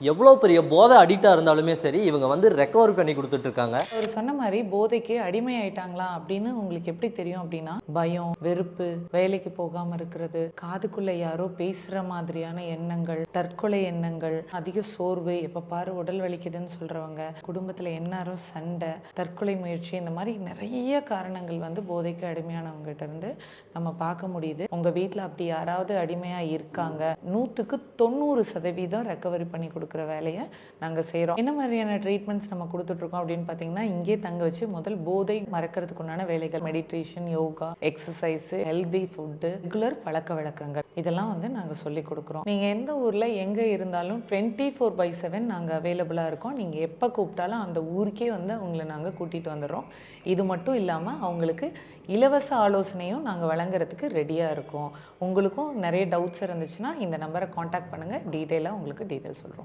எவ்வளோ பெரிய போதை அடிக்ட்டா இருந்தாலுமே சரி, இவங்க வந்து ரெக்கவர் பண்ணி குடுத்துட்டு இருக்காங்க. அவரு சொன்ன மாரி போதைக்கு அடிமையாயிட்டாங்களா அப்படின்னு உங்களுக்கு எப்படி தெரியும் அப்படின்னா, பயம், வெறுப்பு, வேலைக்கு போகாம இருக்கிறது, காதுக்குள்ள யாரோ பேசுற மாதிரியான எண்ணங்கள், தற்கொலை எண்ணங்கள், அதிக சோர்வு, எப்ப பாரு உடல் வலிக்குதுன்னு சொல்றவங்க, குடும்பத்துல எந்நேரம் சண்டை, தற்கொலை முயற்சி, இந்த மாதிரி நிறைய காரணங்கள் வந்து போதைக்கு அடிமையானவங்ககிட்ட இருந்து நம்ம பார்க்க முடியுது. உங்க வீட்டில் அப்படி யாராவது அடிமையா இருக்காங்க, 100க்கு 90% ரெக்கவரி பண்ணி கொடுக்குற வேலையை நாங்கள் செய்கிறோம். என்ன மாதிரியான ட்ரீட்மெண்ட்ஸ் நம்ம கொடுத்துட்ருக்கோம் அப்படின்னு பார்த்தீங்கன்னா, இங்கே தங்க வச்சு முதல் போதை மறக்கிறதுக்கு உண்டான வேலைகள், meditation, yoga, exercise, healthy food, regular பழக்க வழக்கங்கள், இதெல்லாம் வந்து நாங்கள் சொல்லி கொடுக்குறோம். நீங்கள் எந்த ஊரில் எங்கே இருந்தாலும் 24/7 நாங்கள் அவைலபிளாக இருக்கோம். நீங்கள் எப்போ கூப்பிட்டாலும் அந்த ஊருக்கே வந்து அவங்கள நாங்கள் கூட்டிகிட்டு வந்துடுறோம். இது மட்டும் இல்லாமல் அவங்களுக்கு இலவச ஆலோசனையும் நாங்கள் வழங்குறதுக்கு ரெடியாக இருக்கோம். உங்களுக்கும் நிறைய டவுட்ஸ் இருந்துச்சுன்னா இந்த நம்பரை காண்டாக்ட் பண்ணுங்கள். டீட்டெயிலாக உங்களுக்கு டீட்டெயில் சொல்கிறோம்.